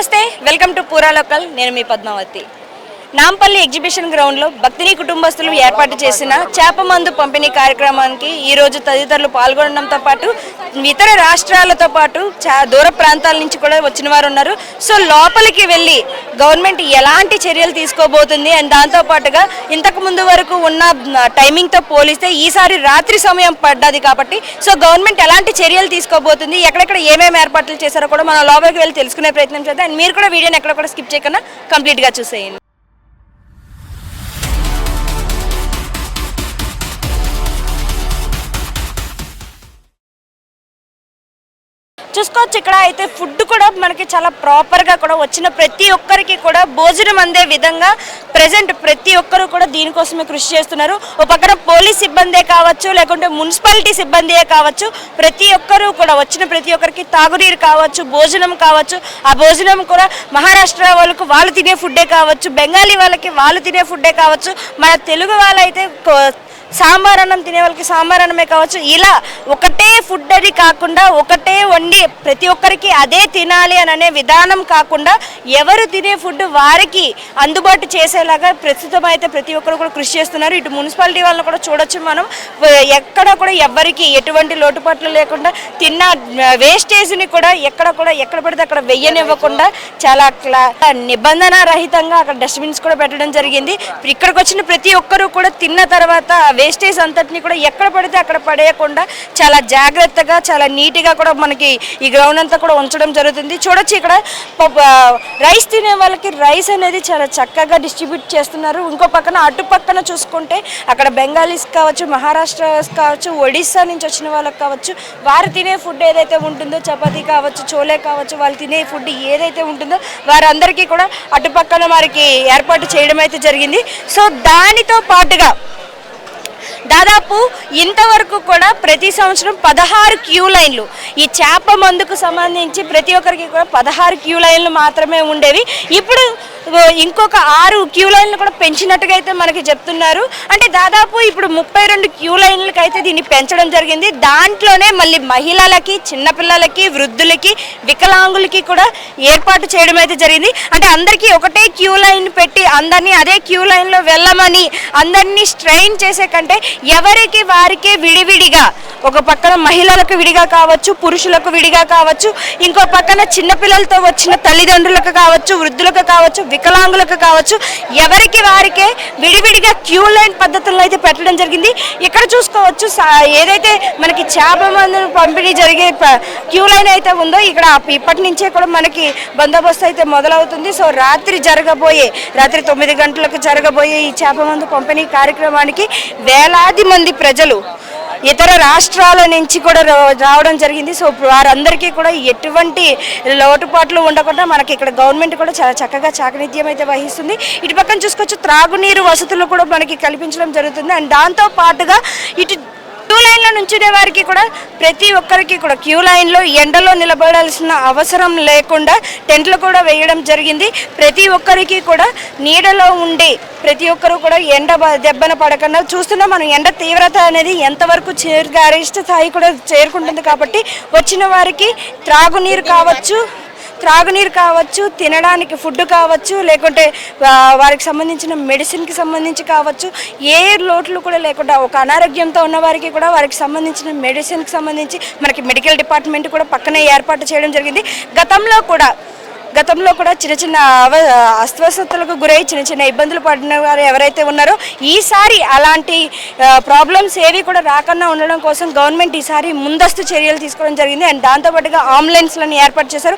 నమస్తే, welcome to పూరా local. నేను మీ పద్మావతి. నాంపల్లి ఎగ్జిబిషన్ గ్రౌండ్లో భక్తిని కుటుంబస్తులు ఏర్పాటు చేసిన చేప మందు పంపిణీ కార్యక్రమానికి ఈరోజు తదితరులు పాల్గొనడంతో పాటు ఇతర రాష్ట్రాలతో పాటు దూర ప్రాంతాల నుంచి కూడా వచ్చిన వారు ఉన్నారు. సో లోపలికి వెళ్ళి గవర్నమెంట్ ఎలాంటి చర్యలు తీసుకోబోతుంది అండ్ దాంతోపాటుగా ఇంతకు ముందు వరకు ఉన్న టైమింగ్తో పోలిస్తే ఈసారి రాత్రి సమయం పడ్డది కాబట్టి సో గవర్నమెంట్ ఎలాంటి చర్యలు తీసుకోబోతుంది, ఎక్కడెక్కడ ఏమేమి ఏర్పాట్లు చేశారో కూడా మనం లోపలికి వెళ్ళి తెలుసుకునే ప్రయత్నం చేద్దాం. అండ్ మీరు కూడా వీడియోని ఎక్కడ కూడా స్కిప్ చేయకుండా కంప్లీట్గా చూసేయండి. చూసుకోవచ్చు, ఇక్కడ అయితే ఫుడ్ కూడా మనకి చాలా ప్రాపర్గా కూడా వచ్చిన ప్రతి ఒక్కరికి కూడా భోజనం అందే విధంగా ప్రజెంట్ ప్రతి ఒక్కరు కూడా దీనికోసమే కృషి చేస్తున్నారు. ఒక పక్కన పోలీస్ సిబ్బందే కావచ్చు, లేకుంటే మున్సిపాలిటీ సిబ్బందియే కావచ్చు, ప్రతి ఒక్కరూ కూడా వచ్చిన ప్రతి ఒక్కరికి తాగునీరు కావచ్చు, భోజనం కావచ్చు. ఆ భోజనం కూడా మహారాష్ట్ర వాళ్ళకు వాళ్ళు తినే ఫుడ్డే కావచ్చు, బెంగాలీ వాళ్ళకి వాళ్ళు తినే ఫుడ్డే కావచ్చు, మన తెలుగు వాళ్ళైతే సాంబార్ అన్నం తినే వాళ్ళకి సాంబార్ అన్నమే కావచ్చు. ఇలా ఒకటే ఫుడ్ అని కాకుండా ఒకటే వండి ప్రతి ఒక్కరికి అదే తినాలి అని అనే విధానం కాకుండా ఎవరు తినే ఫుడ్ వారికి అందుబాటు చేసేలాగా ప్రస్తుతం అయితే ప్రతి ఒక్కరు కూడా కృషి చేస్తున్నారు. ఇటు మున్సిపాలిటీ వాళ్ళని కూడా చూడొచ్చు మనం. ఎక్కడ కూడా ఎవరికి ఎటువంటి లోటుపాట్లు లేకుండా తిన్న వేస్టేజ్ని కూడా ఎక్కడ పడితే అక్కడ వెయ్యనివ్వకుండా చాలా నిబంధన రహితంగా అక్కడ డస్ట్బిన్స్ కూడా పెట్టడం జరిగింది. ఇక్కడికి వచ్చిన ప్రతి ఒక్కరూ కూడా తిన్న తర్వాత వేస్టేజ్ అంతటిని కూడా ఎక్కడ పడితే అక్కడ పడేయకుండా చాలా జాగ్రత్తగా చాలా నీట్గా కూడా మనకి ఈ గ్రౌండ్ అంతా కూడా ఉంచడం జరుగుతుంది. చూడొచ్చు, ఇక్కడ రైస్ తినే వాళ్ళకి రైస్ అనేది చాలా చక్కగా డిస్ట్రిబ్యూట్ చేస్తున్నారు. ఇంకో పక్కన అటు పక్కన చూసుకుంటే అక్కడ బెంగాలీస్ కావచ్చు, మహారాష్ట్రస్ కావచ్చు, ఒడిస్సా నుంచి వచ్చిన వాళ్ళకి కావచ్చు, వారు తినే ఫుడ్ ఏదైతే ఉంటుందో చపాతీ కావచ్చు, చోలే కావచ్చు, వాళ్ళు తినే ఫుడ్ ఏదైతే ఉంటుందో వారందరికీ కూడా అటుపక్కన వారికి ఏర్పాటు చేయడం అయితే జరిగింది. సో దానితో పాటుగా దాదాపు ఇంతవరకు కూడా ప్రతి సంవత్సరం 16 క్యూ లైన్లు ఈ చేప మందుకు సంబంధించి ప్రతి ఒక్కరికి కూడా 16 క్యూ లైన్లు మాత్రమే ఉండేవి. ఇప్పుడు ఇంకొక 6 క్యూ లైన్లు కూడా పెంచినట్టుగా అయితే మనకి చెప్తున్నారు. అంటే దాదాపు ఇప్పుడు 32 క్యూ లైన్లకి అయితే దీన్ని పెంచడం జరిగింది. దాంట్లోనే మళ్ళీ మహిళలకి, చిన్నపిల్లలకి, వృద్ధులకి, వికలాంగులకి కూడా ఏర్పాటు చేయడం అయితే జరిగింది. అంటే అందరికీ ఒకటే క్యూ లైన్ పెట్టి అందరినీ అదే క్యూ లైన్లో వెళ్ళమని అందరినీ స్ట్రెయిన్ చేసే కంటే ఎవరికి వారికే విడివిడిగా, ఒక పక్కన మహిళలకు విడిగా కావచ్చు, పురుషులకు విడిగా కావచ్చు, ఇంకో పక్కన చిన్నపిల్లలతో వచ్చిన తల్లిదండ్రులకు కావచ్చు, వృద్ధులకు కావచ్చు, వికలాంగులకు కావచ్చు, ఎవరికి వారికే విడివిడిగా క్యూ లైన్ పద్ధతుల్లో అయితే పెట్టడం జరిగింది. ఇక్కడ చూసుకోవచ్చు, ఏదైతే మనకి చేప మందు పంపిణీ జరిగే క్యూ లైన్ అయితే ఉందో ఇక్కడ ఇప్పటి నుంచే కూడా మనకి బందోబస్తు అయితే మొదలవుతుంది. సో రాత్రి 9 గంటలకు జరగబోయే ఈ చేప మందు పంపిణీ కార్యక్రమానికి వేలాది మంది ప్రజలు ఇతర రాష్ట్రాల నుంచి కూడా రావడం జరిగింది. సో వారందరికీ కూడా ఎటువంటి లోటుపాట్లు ఉండకుండా మనకి ఇక్కడ గవర్నమెంట్ కూడా చాలా చక్కగా చాకరీత్యం అయితే వహిస్తుంది. ఇటు పక్కన చూసుకోవచ్చు, త్రాగునీరు వసతులు కూడా మనకి కల్పించడం జరుగుతుంది. అండ్ దాంతో పాటుగా ఇటు క్యూ లైన్లో నుంచునే వారికి కూడా ప్రతి ఒక్కరికి కూడా క్యూ లైన్లో ఎండలో నిలబడాల్సిన అవసరం లేకుండా టెంట్లు కూడా వేయడం జరిగింది. ప్రతి ఒక్కరికి కూడా నీడలో ఉండి ప్రతి ఒక్కరు కూడా ఎండ దెబ్బన పడకుండా చూస్తున్నాం. మనం ఎండ తీవ్రత అనేది ఎంతవరకు గరిష్ట స్థాయి కూడా చేరుకుంటుంది. కాబట్టి వచ్చిన వారికి త్రాగునీరు కావచ్చు, తినడానికి ఫుడ్ కావచ్చు, లేకుంటే వారికి సంబంధించిన మెడిసిన్కి సంబంధించి కావచ్చు, ఏ లోట్లు కూడా లేకుండా ఒక అనారోగ్యంతో ఉన్న వారికి కూడా వారికి సంబంధించిన మెడిసిన్కి సంబంధించి మనకి మెడికల్ డిపార్ట్మెంట్ కూడా పక్కనే ఏర్పాటు చేయడం జరిగింది. గతంలో కూడా చిన్న అస్వస్థతలకు గురై చిన్న ఇబ్బందులు పడిన వారు ఎవరైతే ఉన్నారో ఈసారి అలాంటి ప్రాబ్లమ్స్ ఏవి కూడా రాకుండా ఉండడం కోసం గవర్నమెంట్ ఈసారి ముందస్తు చర్యలు తీసుకోవడం జరిగింది. అండ్ దాంతోపాటుగా అంబులెన్స్లను ఏర్పాటు చేశారు.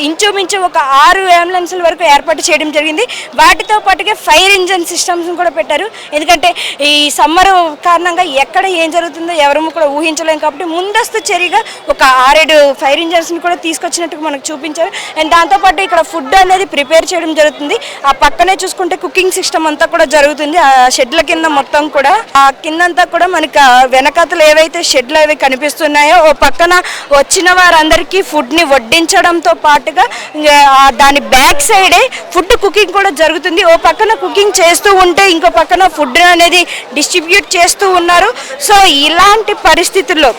ఇంచుమించు ఒక 6 అంబులెన్స్ల వరకు ఏర్పాటు చేయడం జరిగింది. వాటితో పాటుగా ఫైర్ ఇంజన్ సిస్టమ్స్ కూడా పెట్టారు. ఎందుకంటే ఈ సమ్మర్ కారణంగా ఎక్కడ ఏం జరుగుతుందో ఎవరు కూడా ఊహించలేము. కాబట్టి ముందస్తు చర్యగా ఒక 6-7 ఫైర్ ఇంజన్స్ని కూడా తీసుకొచ్చినట్టుగా మనకు చూపించారు. అండ్ దాంతో పాటు ఇక్కడ ఫుడ్ అనేది ప్రిపేర్ చేయడం జరుగుతుంది. ఆ పక్కనే చూసుకుంటే కుకింగ్ సిస్టమ్ అంతా కూడా జరుగుతుంది. ఆ షెడ్ల కింద మొత్తం కూడా ఆ కిందంతా కూడా మనకి వెనకతలు ఏవైతే షెడ్లు అవి కనిపిస్తున్నాయో ఓ పక్కన వచ్చిన వారందరికీ ఫుడ్ని వడ్డించడంతో పాటుగా దాని బ్యాక్ సైడే ఫుడ్ కుకింగ్ కూడా జరుగుతుంది. ఓ పక్కన కుకింగ్ చేస్తూ ఉంటే ఇంకో పక్కన ఫుడ్ అనేది డిస్ట్రిబ్యూట్ చేస్తూ ఉన్నారు. సో ఇలాంటి పరిస్థితుల్లో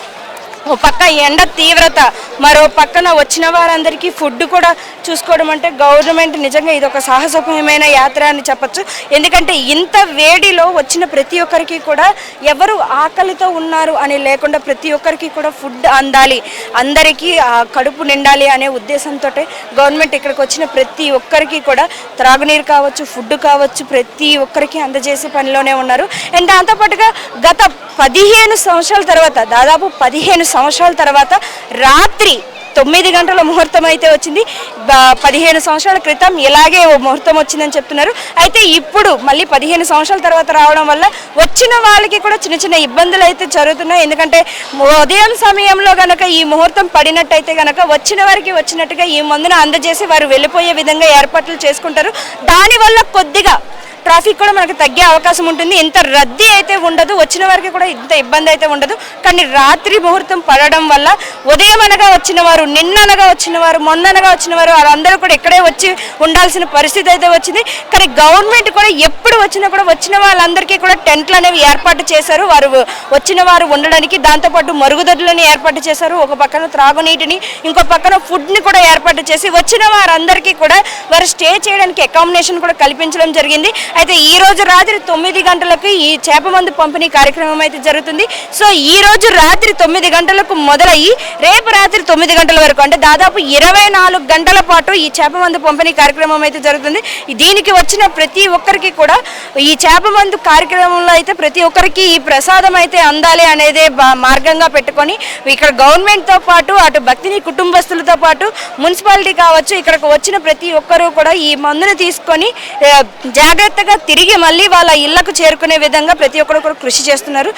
ఓ పక్క ఎండ తీవ్రత, మరో పక్కన వచ్చిన వారందరికీ ఫుడ్ కూడా చూసుకోవడం అంటే గవర్నమెంట్ నిజంగా ఇది ఒక సాహసోపమైన యాత్ర అని చెప్పచ్చు. ఎందుకంటే ఇంత వేడిలో వచ్చిన ప్రతి ఒక్కరికి కూడా ఎవరు ఆకలితో ఉన్నారు అని లేకుండా ప్రతి ఒక్కరికి కూడా ఫుడ్ అందాలి, అందరికీ కడుపు నిండాలి అనే ఉద్దేశంతో గవర్నమెంట్ ఇక్కడికి వచ్చిన ప్రతి ఒక్కరికి కూడా త్రాగునీరు కావచ్చు, ఫుడ్ కావచ్చు, ప్రతి ఒక్కరికి అందజేసే పనిలోనే ఉన్నారు. అండ్ దాంతోపాటుగా గత 15 సంవత్సరాల తర్వాత, దాదాపు 15 సంవత్సరాల తర్వాత రాత్రి 9 గంటల ముహూర్తం అయితే వచ్చింది. 15 సంవత్సరాల క్రితం ఇలాగే ఓ ముహూర్తం వచ్చిందని చెప్తున్నారు. అయితే ఇప్పుడు మళ్ళీ 15 సంవత్సరాల తర్వాత రావడం వల్ల వచ్చిన వాళ్ళకి కూడా చిన్న చిన్న ఇబ్బందులు అయితే జరుగుతున్నాయి. ఎందుకంటే ఉదయం సమయంలో కనుక ఈ ముహూర్తం పడినట్టయితే కనుక వచ్చిన వారికి వచ్చినట్టుగా ఈ మందును అందజేసి వారు వెళ్ళిపోయే విధంగా ఏర్పాట్లు చేసుకుంటారు. దానివల్ల కొద్దిగా ట్రాఫిక్ కూడా మనకు తగ్గే అవకాశం ఉంటుంది. ఇంత రద్దీ అయితే ఉండదు, వచ్చిన వారికి కూడా ఇంత ఇబ్బంది అయితే ఉండదు. కానీ రాత్రి ముహూర్తం పడడం వల్ల ఉదయం అనగా వచ్చిన వారు, నిన్ననగా వచ్చిన వారు, మొన్ననగా వచ్చిన వారు వాళ్ళందరూ కూడా ఇక్కడే వచ్చి ఉండాల్సిన పరిస్థితి అయితే వచ్చింది. కానీ గవర్నమెంట్ కూడా ఎప్పుడు వచ్చినా కూడా వచ్చిన వాళ్ళందరికీ కూడా టెంట్లు అనేవి ఏర్పాటు చేశారు. వారు వచ్చిన వారు ఉండడానికి దాంతోపాటు మరుగుదొడ్లను ఏర్పాటు చేశారు. ఒక పక్కన త్రాగునీటిని, ఇంకో పక్కన ఫుడ్ని కూడా ఏర్పాటు చేసి వచ్చిన వారందరికీ కూడా వారు స్టే చేయడానికి అకామిడేషన్ కూడా కల్పించడం జరిగింది. అయితే ఈ రోజు రాత్రి 9 గంటలకు ఈ చేప మందు పంపిణీ కార్యక్రమం అయితే జరుగుతుంది. సో ఈ రోజు రాత్రి 9 గంటలకు మొదలయ్యి రేపు రాత్రి 9 గంటల వరకు, అంటే దాదాపు 24 గంటల పాటు ఈ చేప మందు పంపిణీ కార్యక్రమం అయితే జరుగుతుంది. దీనికి వచ్చిన ప్రతి ఒక్కరికి కూడా ఈ చేప మందు కార్యక్రమంలో అయితే ప్రతి ఒక్కరికి ఈ ప్రసాదం అయితే అందాలి అనేదే మార్గంగా పెట్టుకొని ఇక్కడ గవర్నమెంట్తో పాటు అటు భక్తిని కుటుంబస్తులతో పాటు మున్సిపాలిటీ కావచ్చు, ఇక్కడికి వచ్చిన ప్రతి ఒక్కరూ కూడా ఈ మందును తీసుకొని జాగ్రత్తగా తిరిగి మళ్ళీ వాళ్ళ ఇళ్లకు చేరుకునే విధంగా ప్రతి ఒక్కరు కూడా కృషి చేస్తున్నారు.